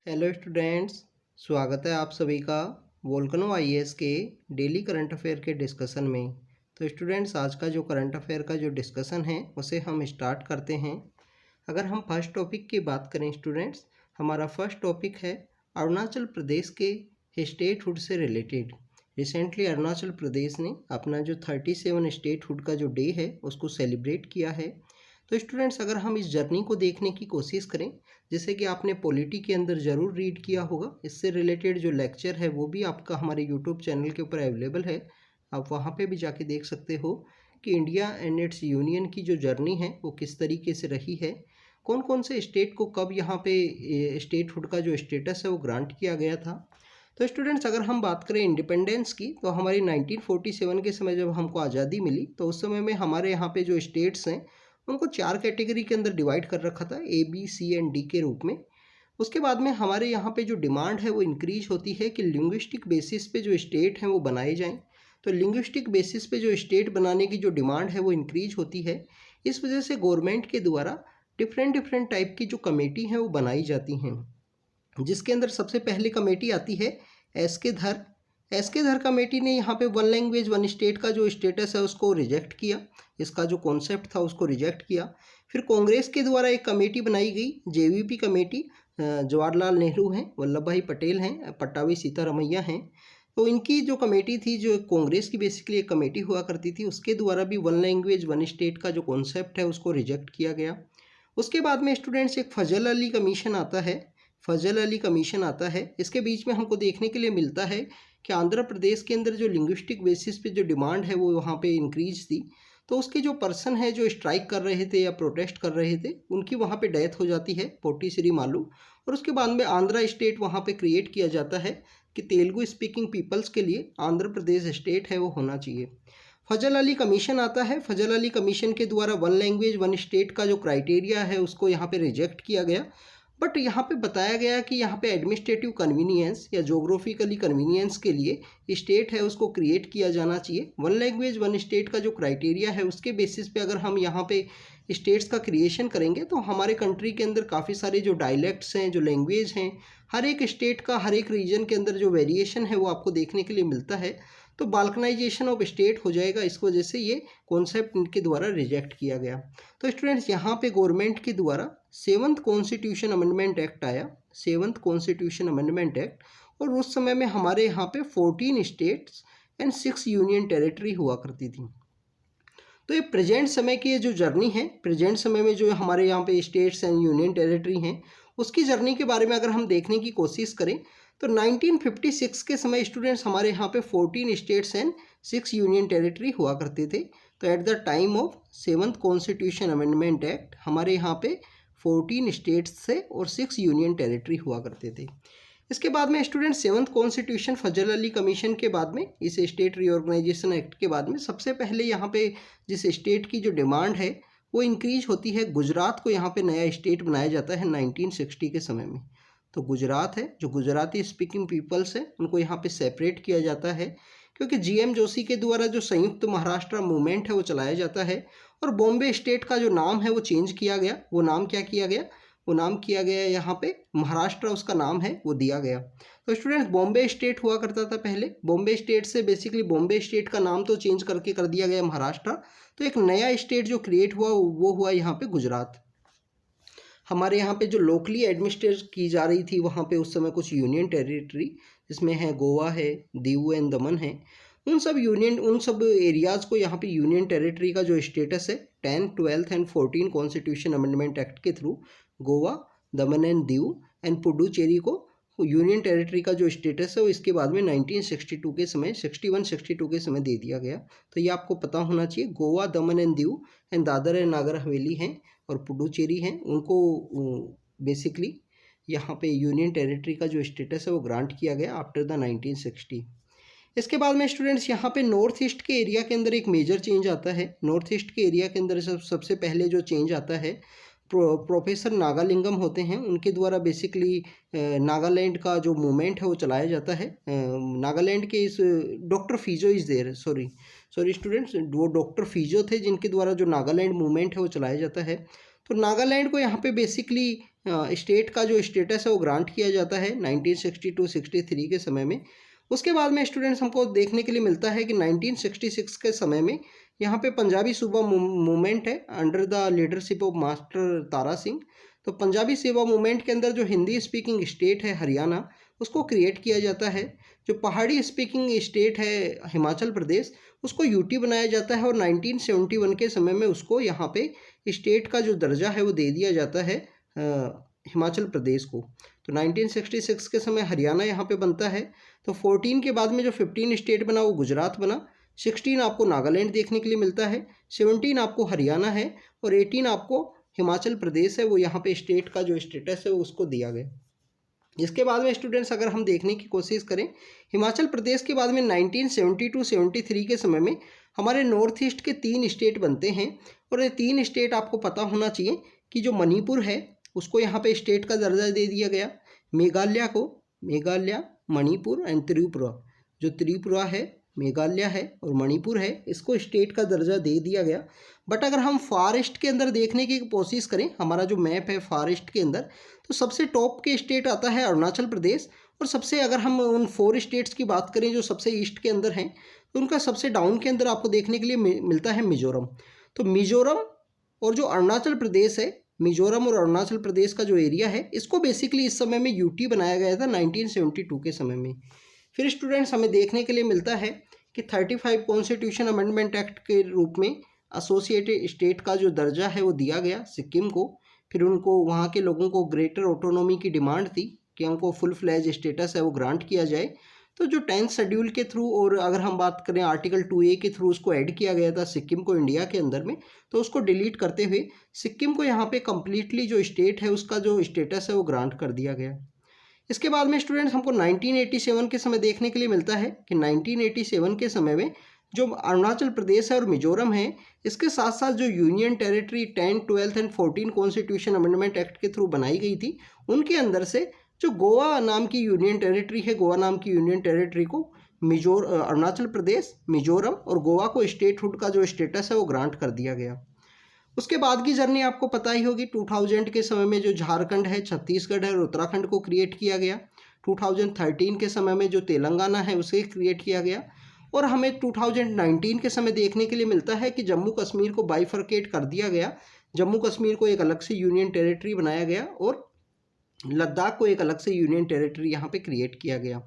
Hello students, स्वागत है आप सभी का वोल्केनो आईएएस के डेली करंट अफेयर के डिस्कशन में। तो स्टूडेंट्स, आज का जो करंट अफेयर का जो डिस्कशन है उसे हम स्टार्ट करते हैं। अगर हम फर्स्ट टॉपिक की बात करें स्टूडेंट्स, हमारा फर्स्ट टॉपिक है अरुणाचल प्रदेश के स्टेटहुड से रिलेटेड। रिसेंटली अरुणाचल प्रदेश ने अपना जो 37 स्टेटहुड का जो डे है उसको सेलिब्रेट किया है। तो स्टूडेंट्स, अगर हम इस जर्नी को देखने की कोशिश करें, जैसे कि आपने पॉलिटी के अंदर ज़रूर रीड किया होगा, इससे रिलेटेड जो लेक्चर है वो भी आपका हमारे यूट्यूब चैनल के ऊपर अवेलेबल है। आप वहाँ पे भी जाके देख सकते हो कि इंडिया एंड इट्स यूनियन की जो जर्नी है वो किस तरीके से रही है, कौन कौन से स्टेट को कब यहाँ पे स्टेटहुड का जो स्टेटस है वो ग्रांट किया गया था। तो स्टूडेंट्स, अगर हम बात करें इंडिपेंडेंस की, तो हमारी 1947 के समय जब हमको आज़ादी मिली तो उस समय में हमारे यहाँ पे जो स्टेट्स हैं उनको 4 कैटेगरी के अंदर डिवाइड कर रखा था, A B C and D के रूप में। उसके बाद में हमारे यहाँ पे जो डिमांड है वो इंक्रीज होती है कि लिंग्विस्टिक बेसिस पे जो स्टेट हैं वो बनाए जाएं। तो लिंग्विस्टिक बेसिस पे जो स्टेट बनाने की जो डिमांड है वो इंक्रीज होती है। इस वजह से गवर्नमेंट के द्वारा डिफरेंट डिफरेंट टाइप की जो कमेटी हैं वो बनाई जाती हैं, जिसके अंदर सबसे पहली कमेटी आती है एस के धर कमेटी ने यहाँ पे वन लैंग्वेज वन स्टेट का जो स्टेटस है उसको रिजेक्ट किया, इसका जो कॉन्सेप्ट था उसको रिजेक्ट किया। फिर कांग्रेस के द्वारा एक कमेटी बनाई गई, जेवीपी कमेटी। जवाहरलाल नेहरू हैं, वल्लभ भाई पटेल हैं, पट्टाभी सीतारमैया हैं। तो इनकी जो कमेटी थी, जो कांग्रेस की बेसिकली एक कमेटी हुआ करती थी, उसके द्वारा भी वन लैंग्वेज वन स्टेट का जो कॉन्सेप्ट है उसको रिजेक्ट किया गया। उसके बाद में स्टूडेंट्स एक फजल अली कमीशन आता है। इसके बीच में हमको देखने के लिए मिलता है कि आंध्र प्रदेश के अंदर जो लिंग्विस्टिक बेसिस पे जो डिमांड है वो वहाँ पे इंक्रीज थी। तो उसके जो पर्सन है जो स्ट्राइक कर रहे थे या प्रोटेस्ट कर रहे थे, उनकी वहाँ पे डेथ हो जाती है, पोटी श्री मालू। और उसके बाद में आंध्रा स्टेट वहाँ पे क्रिएट किया जाता है कि तेलुगु स्पीकिंग पीपल्स के लिए आंध्र प्रदेश स्टेट है वो होना चाहिए। फजल अली कमीशन आता है। फजल अली कमीशन के द्वारा वन लैंग्वेज वन स्टेट का जो क्राइटेरिया है उसको यहाँ पे रिजेक्ट किया गया। बट यहाँ पे बताया गया कि यहाँ पे एडमिनिस्ट्रेटिव कन्वीनियंस या जोग्राफिकली कन्वीनियंस के लिए स्टेट है उसको क्रिएट किया जाना चाहिए। वन लैंग्वेज वन स्टेट का जो क्राइटेरिया है उसके बेसिस पे अगर हम यहाँ पे स्टेट्स का क्रिएशन करेंगे तो हमारे कंट्री के अंदर काफ़ी सारे जो डायलेक्ट्स हैं, जो लैंग्वेज हैं, हर एक स्टेट का हर एक रीजन के अंदर जो वेरिएशन है वो आपको देखने के लिए मिलता है। तो बाल्कनाइजेशन ऑफ स्टेट हो जाएगा, इस वजह से ये कॉन्सेप्ट इनके द्वारा रिजेक्ट किया गया। तो स्टूडेंट्स, यहाँ पे गवर्नमेंट के द्वारा 7th कॉन्स्टिट्यूशन अमेंडमेंट एक्ट आया, 7th कॉन्स्टिट्यूशन अमेंडमेंट एक्ट। और उस समय में हमारे यहाँ पे 14 स्टेट्स एंड 6 यूनियन टेरिटरी हुआ करती थी। तो ये प्रेजेंट समय की ये जो जर्नी है, प्रेजेंट समय में जो हमारे यहाँ पे स्टेट्स एंड यूनियन टेरिटरी हैं उसकी जर्नी के बारे में अगर हम देखने की कोशिश करें तो 1956 के समय स्टूडेंट्स हमारे यहाँ पे 14 स्टेट्स एंड 6 यूनियन टेरिटरी हुआ करते थे। तो at the time of 7th constitution amendment act हमारे यहाँ पे 14 स्टेट्स से और 6 यूनियन टेरिटरी हुआ करते थे। इसके बाद में स्टूडेंट 7th कॉन्स्टिट्यूशन फजल अली कमीशन के बाद में, इस स्टेट रीऑर्गेनाइजेशन एक्ट के बाद में सबसे पहले यहाँ पे जिस स्टेट की जो डिमांड है वो इंक्रीज होती है, गुजरात को यहाँ पे नया स्टेट बनाया जाता है 1960 के समय में। तो गुजरात है, जो गुजराती स्पीकिंग पीपल्स है उनको यहाँ पे सेपरेट किया जाता है, क्योंकि जीएम जोशी के द्वारा जो संयुक्त महाराष्ट्र मूवमेंट है वो चलाया जाता है। और बॉम्बे स्टेट का जो नाम है वो चेंज किया गया। वो नाम क्या किया गया? वो नाम किया गया यहाँ पे महाराष्ट्र, उसका नाम है वो दिया गया। तो स्टूडेंट्स, बॉम्बे स्टेट हुआ करता था पहले, बॉम्बे स्टेट से बेसिकली बॉम्बे स्टेट का नाम तो चेंज करके कर दिया गया महाराष्ट्र। तो एक नया स्टेट जो क्रिएट हुआ वो हुआ यहाँ पे गुजरात। हमारे यहाँ पे जो लोकली एडमिनिस्ट्रेट की जा रही थी वहाँ पे उस समय कुछ यूनियन टेरिटरी, जिसमें है गोवा है, दीव एंड दमन है, उन सब एरियाज़ को यहाँ पे यूनियन टेरिटरी का जो स्टेटस है 10, 12 एंड 14 कॉन्स्टिट्यूशन अमेंडमेंट एक्ट के through Goa, Daman and Diu and Puducherry को यूनियन टेरिटरी का जो स्टेटस है वो इसके बाद में 1962 के समय 61-62 के समय दे दिया गया। तो ये आपको पता होना चाहिए, गोवा, दमन and Diu and Dadar and Nagar Haveli हैं और पुडुचेरी हैं, उनको बेसिकली यहाँ पे यूनियन टेरिटरी का जो स्टेटस है वो ग्रांट किया गया आफ्टर द 1960। इसके बाद में स्टूडेंट्स यहाँ पे नॉर्थ ईस्ट के एरिया के अंदर एक मेजर चेंज आता है। नॉर्थ ईस्ट के एरिया के अंदर सबसे पहले जो चेंज आता है, प्रोफेसर नागालिंगम होते हैं, उनके द्वारा बेसिकली नागालैंड का जो मूवमेंट है वो चलाया जाता है। नागालैंड के इस doctor Phizo is there, sorry students, वो डॉक्टर फीजो थे जिनके द्वारा जो नागालैंड मूवमेंट है वो चलाया जाता है। तो नागालैंड को यहाँ पे बेसिकली स्टेट का जो स्टेटस है वो ग्रांट किया जाता है 1962-63 के समय में। उसके बाद में स्टूडेंट्स हमको देखने के लिए मिलता है कि 1966 के समय में यहाँ पे पंजाबी सूबा मूवमेंट है under the leadership of Master Tara Singh. तो पंजाबी सूबा मूवमेंट के अंदर जो हिंदी स्पीकिंग स्टेट है हरियाणा, उसको क्रिएट किया जाता है। जो पहाड़ी स्पीकिंग स्टेट है हिमाचल प्रदेश, उसको यूटी बनाया जाता है और 1971 के समय में उसको यहाँ पे स्टेट का जो दर्जा है वो दे दिया जाता है हिमाचल प्रदेश को। तो 1966 के समय हरियाणा यहाँ पे बनता है। तो 14 के बाद में जो 15 स्टेट बना वो गुजरात बना, 16 आपको नागालैंड देखने के लिए मिलता है, 17 आपको हरियाणा है और 18 आपको हिमाचल प्रदेश है, वो यहाँ पे स्टेट का जो स्टेटस है वो उसको दिया गया। इसके बाद में स्टूडेंट्स अगर हम देखने की कोशिश करें, हिमाचल प्रदेश के बाद में 1972-73 के समय में हमारे नॉर्थ ईस्ट के 3 स्टेट बनते हैं और ये 3 स्टेट आपको पता होना चाहिए कि जो मणिपुर है उसको यहाँ पे स्टेट का दर्जा दे दिया गया, मेघालय को मेघालय, मणिपुर एंड त्रिपुरा, जो त्रिपुरा है, मेघालय है और मणिपुर है, इसको स्टेट का दर्जा दे दिया गया। बट अगर हम फार ईस्ट के अंदर देखने की कोशिश करें, हमारा जो मैप है फार ईस्ट के अंदर, तो सबसे टॉप के स्टेट आता है अरुणाचल प्रदेश और सबसे अगर हम उन 4 स्टेट्स की बात करें जो सबसे ईस्ट के अंदर हैं, तो उनका सबसे डाउन के अंदर आपको देखने के लिए मिलता है मिजोरम। तो मिजोरम और जो अरुणाचल प्रदेश है, मिजोरम और अरुणाचल प्रदेश का जो एरिया है, इसको बेसिकली इस समय में यूटी बनाया गया था 1972 के समय में। फिर स्टूडेंट्स हमें देखने के लिए मिलता है कि 35 कॉन्स्टिट्यूशन अमेंडमेंट एक्ट के रूप में एसोसिएटेड स्टेट का जो दर्जा है वो दिया गया सिक्किम को। फिर उनको वहाँ के लोगों को ग्रेटर ऑटोनॉमी की डिमांड थी कि हमको फुल फ्लैज स्टेटस है वो ग्रांट किया जाए। तो जो 10th शेड्यूल के थ्रू और अगर हम बात करें आर्टिकल 2A के थ्रू उसको ऐड किया गया था सिक्किम को इंडिया के अंदर में, तो उसको डिलीट करते हुए सिक्किम को यहाँ पे कम्प्लीटली जो स्टेट है उसका जो स्टेटस है वो ग्रांट कर दिया गया। इसके बाद में स्टूडेंट्स हमको 1987 के समय देखने के लिए मिलता है कि 1987 के समय में जो अरुणाचल प्रदेश है और मिजोरम है, इसके साथ साथ जो union territory 10, 12 and 14 constitution amendment act के थ्रू बनाई गई थी, उनके अंदर से जो गोवा नाम की यूनियन टेरिटरी है, गोवा नाम की यूनियन टेरिटरी को अरुणाचल प्रदेश, मिजोरम और गोवा को स्टेटहुड का जो स्टेटस है वो ग्रांट कर दिया गया। उसके बाद की जर्नी आपको पता ही होगी, 2000 के समय में जो झारखंड है, छत्तीसगढ़ है और उत्तराखंड को क्रिएट किया गया। 2013 के समय में जो तेलंगाना है उसे क्रिएट किया गया और हमें 2019 के समय देखने के लिए मिलता है कि जम्मू कश्मीर को बाइफरकेट कर दिया गया। जम्मू कश्मीर को एक अलग से यूनियन टेरिटरी बनाया गया और लद्दाख को एक अलग से यूनियन टेरिटरी यहाँ पे क्रिएट किया गया।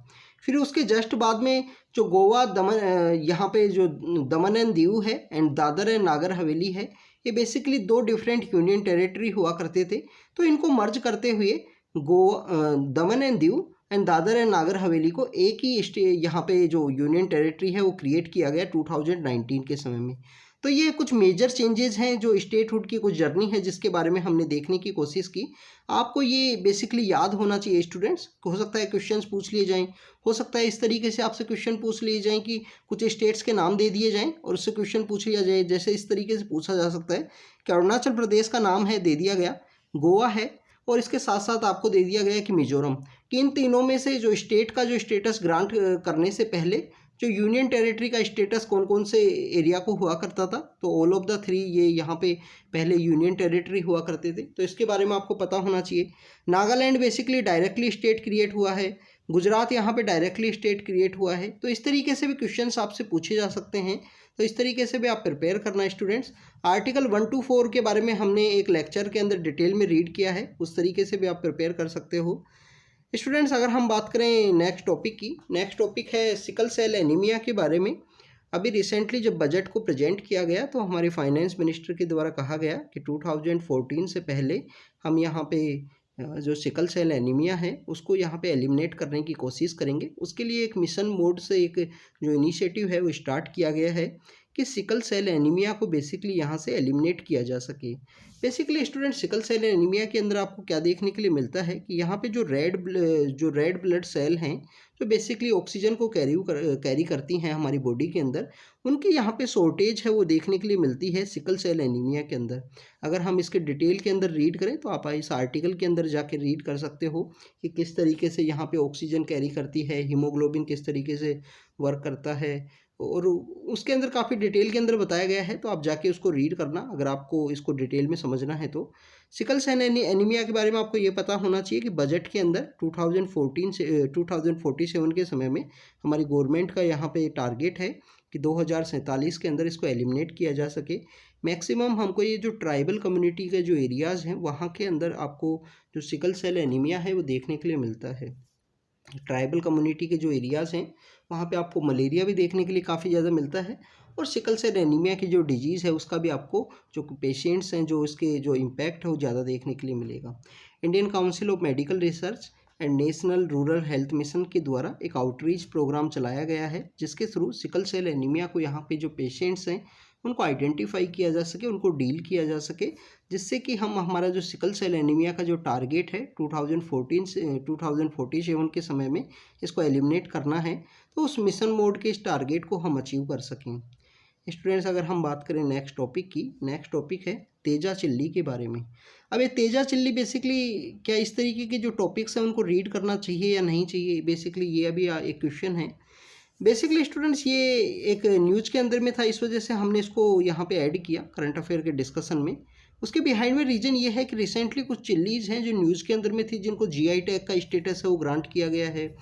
फिर उसके जस्ट बाद में जो गोवा दमन, यहाँ पे जो दमन एंड दीव है एंड दादर एंड नागर हवेली है, ये बेसिकली 2 डिफरेंट यूनियन टेरिटरी हुआ करते थे। तो इनको मर्ज करते हुए दमन and Diu and Dadar and Nagar Haveli को एक ही यहाँ पे जो यूनियन टेरिटरी है वो क्रिएट किया गया 2019 के समय में। तो ये कुछ मेजर चेंजेस हैं जो स्टेटहुड की कुछ जर्नी है जिसके बारे में हमने देखने की कोशिश की। आपको ये बेसिकली याद होना चाहिए स्टूडेंट्स। हो सकता है क्वेश्चंस पूछ लिए जाएं, हो सकता है इस तरीके से आपसे क्वेश्चन पूछ लिए जाएं कि कुछ स्टेट्स के नाम दे दिए जाएं और उससे क्वेश्चन पूछ लिया जाए। जैसे इस तरीके से पूछा जा सकता है कि अरुणाचल प्रदेश का नाम है दे दिया गया, गोवा है और इसके साथ साथ आपको दे दिया गया कि मिजोरम, कि इन तीनों में से जो स्टेट का जो स्टेटस ग्रांट करने से पहले जो यूनियन टेरिटरी का स्टेटस कौन कौन से एरिया को हुआ करता था, तो ऑल ऑफ द 3 ये यहाँ पे पहले यूनियन टेरिटरी हुआ करते थे। तो इसके बारे में आपको पता होना चाहिए। Nagaland basically directly state create हुआ है, गुजरात यहाँ पे डायरेक्टली स्टेट क्रिएट हुआ है। तो इस तरीके से भी क्वेश्चंस आपसे पूछे जा सकते हैं। तो इस तरीके से भी आप प्रिपेयर करना स्टूडेंट्स। आर्टिकल 1 to 4 के बारे में हमने एक लेक्चर के अंदर डिटेल में रीड किया है, उस तरीके से भी आप प्रिपेयर कर सकते हो स्टूडेंट्स। अगर हम बात करें नेक्स्ट टॉपिक की, नेक्स्ट टॉपिक है सिकल सेल एनीमिया के बारे में। अभी रिसेंटली जब बजट को प्रेजेंट किया गया तो हमारे फाइनेंस मिनिस्टर के द्वारा कहा गया कि 2014 से पहले हम यहाँ पे जो सिकल सेल एनीमिया है उसको यहाँ पे एलिमिनेट करने की कोशिश करेंगे। उसके लिए एक मिशन मोड से एक जो इनिशिएटिव है वो स्टार्ट किया गया है कि सिकल सेल एनीमिया को बेसिकली यहाँ से एलिमिनेट किया जा सके। Basically student sickle cell anaemia के अंदर आपको क्या देखने के लिए मिलता है कि यहाँ पे जो रेड ब्लड सेल हैं जो बेसिकली ऑक्सीजन को कैरी करती हैं हमारी बॉडी के अंदर, उनकी यहाँ पे शॉर्टेज है वो देखने के लिए मिलती है सिकल सेल एनीमिया के अंदर। अगर हम इसके डिटेल के अंदर रीड करें तो आप इस आर्टिकल के अंदर जाके रीड कर सकते हो कि किस तरीके से यहाँ पे ऑक्सीजन कैरी करती है, हीमोग्लोबिन किस तरीके से वर्क करता है और उसके अंदर काफ़ी डिटेल के अंदर बताया गया है। तो आप जाके उसको रीड करना अगर आपको इसको डिटेल में समझना है तो। सिकल सेल एनीमिया के बारे में आपको ये पता होना चाहिए कि बजट के अंदर 2014 से 2047 के समय में हमारी गवर्नमेंट का यहाँ पे टारगेट है कि 2047 के अंदर इसको एलिमिनेट किया जा सके। मैक्सिमम हमको ये जो ट्राइबल कम्युनिटी के जो एरियाज़ हैं वहाँ के अंदर आपको जो सिकल सेल एनीमिया है वो देखने के लिए मिलता है। ट्राइबल कम्युनिटी के जो एरियाज़ हैं वहाँ पे आपको मलेरिया भी देखने के लिए काफ़ी ज़्यादा मिलता है, और सिकल सेल एनीमिया की जो डिजीज़ है उसका भी आपको जो पेशेंट्स हैं जो इसके जो इम्पैक्ट है वो ज़्यादा देखने के लिए मिलेगा। Indian council of medical research and national rural health mission के द्वारा एक आउटरीच प्रोग्राम चलाया गया है, जिसके थ्रू सिकल सेल एनीमिया को यहाँ पे जो पेशेंट्स हैं उनको आइडेंटिफाई किया जा सके, उनको डील किया जा सके, जिससे कि हम हमारा जो सिकल सेल एनीमिया का जो टारगेट है 2014 से 2047 के समय में इसको एलिमिनेट करना है, तो उस मिशन मोड के इस टारगेट को हम अचीव कर सकें। स्टूडेंट्स, अगर हम बात करें नेक्स्ट टॉपिक की, नेक्स्ट टॉपिक है तेजा चिल्ली के बारे में। अब ये तेजा चिल्ली बेसिकली क्या इस तरीके के जो टॉपिक्स हैं उनको रीड करना चाहिए या नहीं चाहिए, बेसिकली ये अभी एक क्वेश्चन है। बेसिकली स्टूडेंट्स ये एक न्यूज़ के अंदर में था, इस वजह से हमने इसको यहाँ पे ऐड किया करंट अफेयर के डिस्कशन में। उसके बिहाइंड में रीज़न ये है कि रिसेंटली कुछ चिल्लीज़ हैं जो न्यूज़ के अंदर में थी, जिनको जीआई टैग का स्टेटस है वो ग्रांट किया गया है,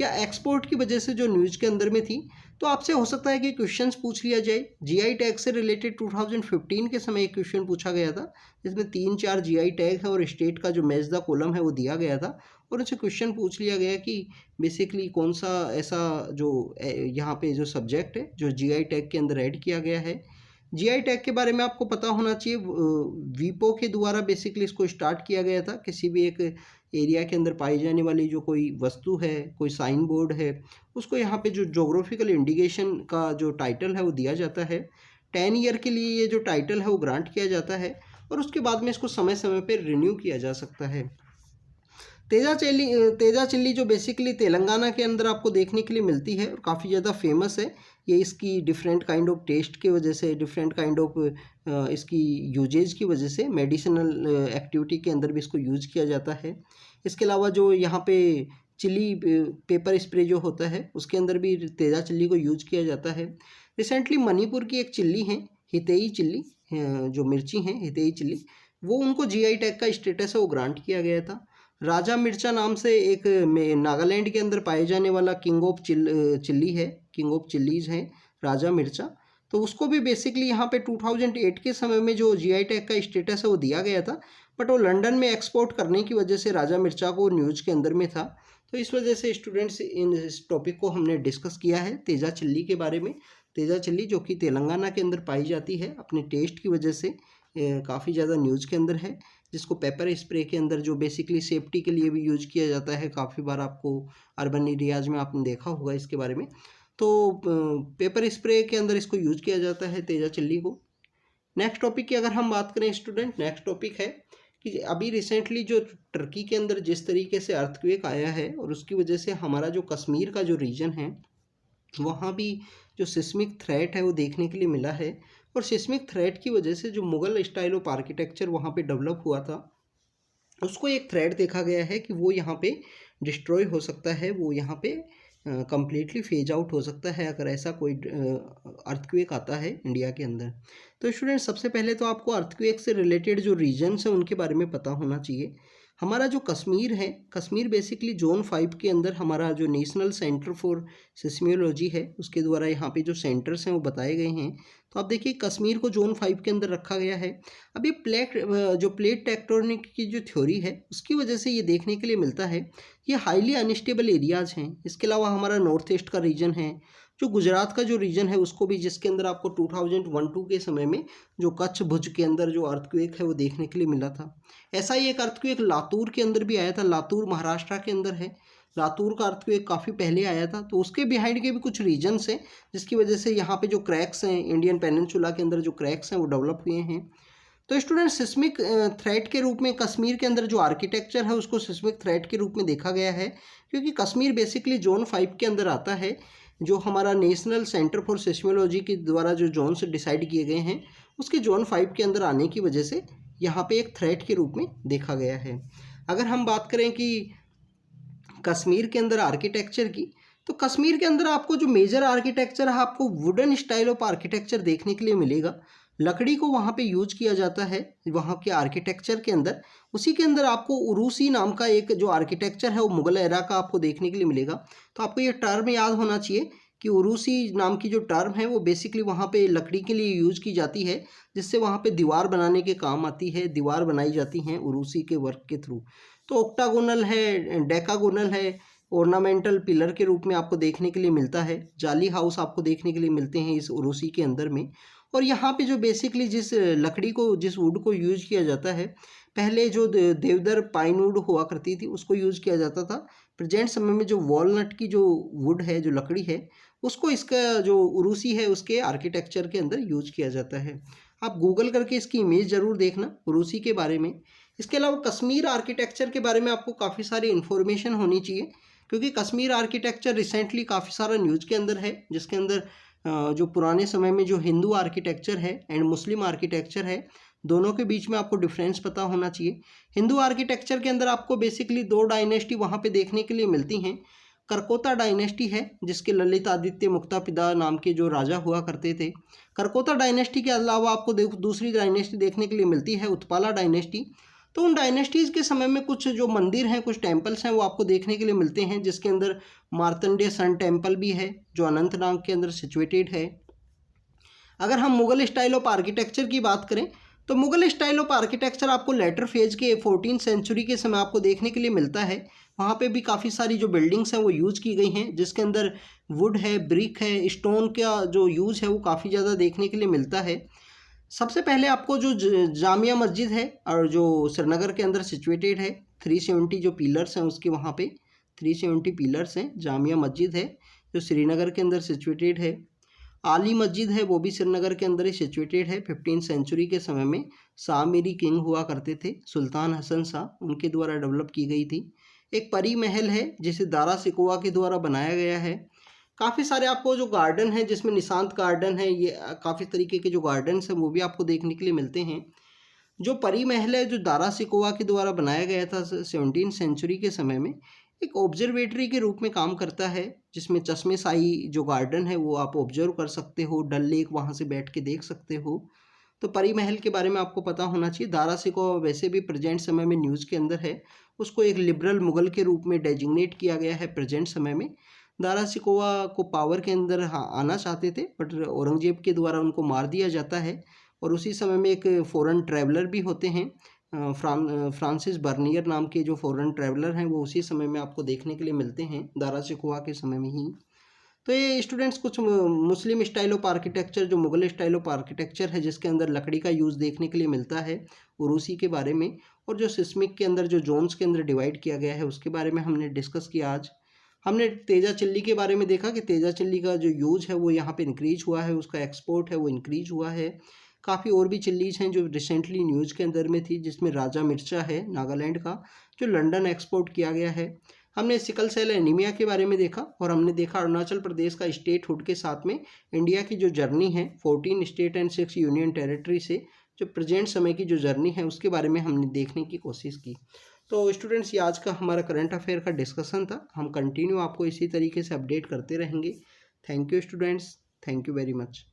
या एक्सपोर्ट की वजह से जो न्यूज़ के अंदर में थी। तो आपसे हो सकता है कि क्वेश्चंस पूछ लिया जाए। जीआई टैग से रिलेटेड 2015 के समय एक क्वेश्चन पूछा गया था, जिसमें 3-4 जीआई टैग है और स्टेट का जो मैच द कॉलम है वो दिया गया था, और उनसे क्वेश्चन पूछ लिया गया कि बेसिकली कौन सा ऐसा जो यहाँ पे जो सब्जेक्ट है जो जीआई टैग के अंदर ऐड किया गया है। जीआई टैग के बारे में आपको पता होना चाहिए, वीपो के द्वारा बेसिकली इसको स्टार्ट किया गया था। किसी भी एक एरिया के अंदर पाई जाने वाली जो कोई वस्तु है, कोई साइन बोर्ड है, उसको यहाँ पे जो जोग्राफिकल इंडिकेशन का जो टाइटल है वो दिया जाता है। 10 ईयर के लिए ये जो टाइटल है वो ग्रांट किया जाता है, और उसके बाद में इसको समय समय पर रिन्यू किया जा सकता है। तेजा चिल्ली जो बेसिकली तेलंगाना के अंदर आपको देखने के लिए मिलती है और काफ़ी ज़्यादा फेमस है। ये इसकी डिफरेंट काइंड ऑफ टेस्ट की वजह से, डिफरेंट काइंड ऑफ इसकी यूजेज की वजह से मेडिसिनल एक्टिविटी के अंदर भी इसको यूज़ किया जाता है। इसके अलावा जो यहाँ पे चिली पेपर स्प्रे जो होता है उसके अंदर भी तेजा चिल्ली को यूज किया जाता है। रिसेंटली मणिपुर की एक चिल्ली है हितेई चिल्ली, जो मिर्ची हैं हितेई चिल्ली, वो उनको जीआई टैग का स्टेटस है वो ग्रांट किया गया था। राजा मिर्चा नाम से एक नागालैंड के अंदर पाए जाने वाला किंग ऑफ चिल्ली है, किंग ऑफ चिल्लीज़ हैं राजा मिर्चा, तो उसको भी बेसिकली यहाँ पे 2008 के समय में जो जीआई टैग का स्टेटस है वो दिया गया था, बट वो लंदन में एक्सपोर्ट करने की वजह से राजा मिर्चा को न्यूज़ के अंदर में था। तो इस वजह से स्टूडेंट्स इस टॉपिक को हमने डिस्कस किया है तेजा चिल्ली के बारे में। तेजा चिल्ली जो कि तेलंगाना के अंदर पाई जाती है, अपने टेस्ट की वजह से काफ़ी ज़्यादा न्यूज़ के अंदर है, जिसको पेपर स्प्रे के अंदर जो बेसिकली सेफ्टी के लिए भी यूज किया जाता है। काफ़ी बार आपको अर्बन एरियाज़ में आपने देखा होगा इसके बारे में। तो पेपर स्प्रे के अंदर इसको यूज किया जाता है तेजा चिल्ली को। नेक्स्ट टॉपिक की अगर हम बात करें स्टूडेंट, नेक्स्ट टॉपिक है कि अभी रिसेंटली जो टर्की के अंदर जिस तरीके से अर्थक्वेक आया है, और उसकी वजह से हमारा जो कश्मीर का जो रीजन है वहाँ भी जो सिस्मिक थ्रेट है वो देखने के लिए मिला है। और सिस्मिक थ्रेट की वजह से जो मुग़ल स्टाइल ऑफ आर्किटेक्चर वहाँ पे डेवलप हुआ था, उसको एक थ्रेट देखा गया है कि वो यहाँ पे डिस्ट्रॉय हो सकता है, वो यहाँ पे कम्प्लीटली फेज आउट हो सकता है अगर ऐसा कोई अर्थक्वेक आता है इंडिया के अंदर। तो स्टूडेंट, सबसे पहले तो आपको अर्थक्वेक से रिलेटेड जो रीजन्स हैं उनके बारे में पता होना चाहिए। हमारा जो कश्मीर है, कश्मीर बेसिकली जोन 5 के अंदर हमारा जो नेशनल सेंटर फॉर सिस्मियोलॉजी है उसके द्वारा यहाँ पे जो सेंटर्स हैं वो बताए गए हैं। तो आप देखिए कश्मीर को जोन 5 के अंदर रखा गया है। अब ये जो प्लेट टेक्टोनिक की जो थ्योरी है उसकी वजह से ये देखने के लिए मिलता है, ये हाईली अनस्टेबल एरियाज़ हैं। इसके अलावा हमारा नॉर्थ ईस्ट का रीजन है, जो गुजरात का जो रीजन है उसको भी, जिसके अंदर आपको 2001-2 के समय में जो कच्छ भुज के अंदर जो अर्थक्वेक है वो देखने के लिए मिला था। ऐसा ही एक अर्थक्वेक लातूर के अंदर भी आया था, लातूर महाराष्ट्र के अंदर है। लातूर का अर्थक्वेक काफ़ी पहले आया था, तो उसके बिहाइंड के भी कुछ रीजन्स हैं जिसकी वजह से यहाँ पे जो क्रैक्स हैं इंडियन पेनिनसुला के अंदर जो क्रैक्स हैं वो डेवलप हुए हैं। तो स्टूडेंट, सिस्मिक थ्रेट के रूप में कश्मीर के अंदर जो आर्किटेक्चर है उसको सिस्मिक थ्रेट के रूप में देखा गया है, क्योंकि कश्मीर बेसिकली जोन 5 के अंदर आता है। जो हमारा नेशनल सेंटर फॉर सिस्मियोलॉजी के द्वारा जो जोन्स डिसाइड किए गए हैं उसके जोन 5 के अंदर आने की वजह से यहाँ पे एक थ्रेट के रूप में देखा गया है। अगर हम बात करें कि कश्मीर के अंदर आर्किटेक्चर की, तो कश्मीर के अंदर आपको जो मेजर आर्किटेक्चर है आपको वुडन स्टाइल ऑफ आर्किटेक्चर देखने के लिए मिलेगा। लकड़ी को वहाँ पे यूज किया जाता है वहाँ के आर्किटेक्चर के अंदर। उसी के अंदर आपको उरूसी नाम का एक जो आर्किटेक्चर है वो मुगल एरा का आपको देखने के लिए मिलेगा। तो आपको ये टर्म याद होना चाहिए कि उरूसी नाम की जो टर्म है वो बेसिकली वहाँ पे लकड़ी के लिए यूज की जाती है, जिससे वहाँ पे दीवार बनाने के काम आती है, दीवार बनाई जाती हैं उरूसी के वर्क के थ्रू। तो ऑक्टागोनल है, डेकागोनल है, ऑर्नामेंटल पिलर के रूप में आपको देखने के लिए मिलता है, जाली हाउस आपको देखने के लिए मिलते हैं इस उरूसी के अंदर में। और यहाँ पे जो बेसिकली जिस लकड़ी को, जिस वुड को यूज किया जाता है, पहले जो देवदार पाइन वुड हुआ करती थी उसको यूज किया जाता था। प्रेजेंट समय में जो वॉलनट की जो वुड है, जो लकड़ी है, उसको इसका जो उरूसी है उसके आर्किटेक्चर के अंदर यूज किया जाता है। आप गूगल करके इसकी इमेज ज़रूर देखना उरूसी के बारे में। इसके अलावा कश्मीर आर्किटेक्चर के बारे में आपको काफ़ी सारी इन्फॉर्मेशन होनी चाहिए, क्योंकि कश्मीर आर्किटेक्चर रिसेंटली काफ़ी सारा न्यूज़ के अंदर है, जिसके अंदर जो पुराने समय में जो हिंदू आर्किटेक्चर है एंड मुस्लिम आर्किटेक्चर है, दोनों के बीच में आपको डिफरेंस पता होना चाहिए। हिंदू आर्किटेक्चर के अंदर आपको बेसिकली 2 डायनेस्टी वहाँ पे देखने के लिए मिलती हैं। करकोता डायनेस्टी है, जिसके ललित आदित्य मुक्तापिदा नाम के जो राजा हुआ करते थे। करकोता डायनेस्टी के अलावा आपको दूसरी डायनेस्टी देखने के लिए मिलती है, उत्पाला डायनेस्टी। तो उन डायनेस्टीज़ के समय में कुछ जो मंदिर हैं, कुछ टेम्पल्स हैं, वो आपको देखने के लिए मिलते हैं, जिसके अंदर मार्तंडेय सन टेम्पल भी है जो अनंतनाग के अंदर सिचुएटेड है। अगर हम मुगल स्टाइल ऑफ आर्किटेक्चर की बात करें तो मुगल स्टाइल ऑफ आर्किटेक्चर आपको लेटर फेज के 14th सेंचुरी के समय आपको देखने के लिए मिलता है। वहाँ पे भी काफ़ी सारी जो बिल्डिंग्स हैं वो यूज़ की गई हैं, जिसके अंदर वुड है, ब्रिक है, स्टोन का जो यूज़ है वो काफ़ी ज़्यादा देखने के लिए मिलता है। सबसे पहले आपको जो जामिया मस्जिद है और जो श्रीनगर के अंदर सिचुएटेड है, 370 जो पिलर्स हैं उसके वहाँ पे 370 पिलर्स हैं। जामिया मस्जिद है जो श्रीनगर के अंदर सिचुएटेड है। आली मस्जिद है, वो भी श्रीनगर के अंदर ही सिचुएटेड है। 15th सेंचुरी के समय में शाह मीरी किंग हुआ करते थे, सुल्तान हसन शाह, उनके द्वारा डेवलप की गई थी। एक परी महल है जिसे दारा सिकोवा के द्वारा बनाया गया है। काफ़ी सारे आपको जो गार्डन है, जिसमें निशांत गार्डन है, ये काफ़ी तरीके के जो गार्डन्स हैं वो भी आपको देखने के लिए मिलते हैं। जो परी महल है जो दारा सिकोवा के द्वारा बनाया गया था 17th सेंचुरी के समय में, एक ऑब्जर्वेटरी के रूप में काम करता है, जिसमें चश्मे शाही जो गार्डन है वो आप ऑब्जर्व कर सकते हो, डल लेक वहाँ से बैठ के देख सकते हो। तो परी महल के बारे में आपको पता होना चाहिए। दारा सिकोवा वैसे भी प्रेजेंट समय में न्यूज़ के अंदर है, उसको एक लिबरल मुगल के रूप में डेजिग्नेट किया गया है प्रेजेंट समय में। दारा सिकोवा को पावर के अंदर आना चाहते थे, बट औरंगजेब के द्वारा उनको मार दिया जाता है। और उसी समय में एक फ़ॉरेन ट्रैवलर भी होते हैं, फ्रांसिस बर्नियर नाम के जो फ़ॉरेन ट्रैवलर हैं, वो उसी समय में आपको देखने के लिए मिलते हैं, दारा सिकोवा के समय में ही। तो ये स्टूडेंट्स कुछ मुस्लिम स्टाइल ऑफ आर्किटेक्चर, जो मुगल स्टाइल ऑफ आर्किटेक्चर है, जिसके अंदर लकड़ी का यूज़ देखने के लिए मिलता है, उरूसी के बारे में। और जो सिस्मिक के अंदर जो जोन्स के अंदर डिवाइड किया गया है उसके बारे में हमने डिस्कस किया। आज हमने तेजा चिल्ली के बारे में देखा कि तेजा चिल्ली का जो यूज़ है वो यहाँ पे इंक्रीज हुआ है, उसका एक्सपोर्ट है वो इंक्रीज हुआ है। काफ़ी और भी चिल्लीज हैं जो रिसेंटली न्यूज़ के अंदर में थी, जिसमें राजा मिर्चा है नागालैंड का, जो लंदन एक्सपोर्ट किया गया है। हमने सिकल सेल एनीमिया के बारे में देखा, और हमने देखा अरुणाचल प्रदेश का स्टेटहुड के साथ में इंडिया की जो जर्नी है 14 स्टेट एंड 6 यूनियन टेरिटरी से, जो प्रेजेंट समय की जो जर्नी है उसके बारे में हमने देखने की कोशिश की। तो स्टूडेंट्स, ये आज का हमारा करंट अफेयर का डिस्कशन था। हम कंटिन्यू आपको इसी तरीके से अपडेट करते रहेंगे। Thank you students, thank you very much.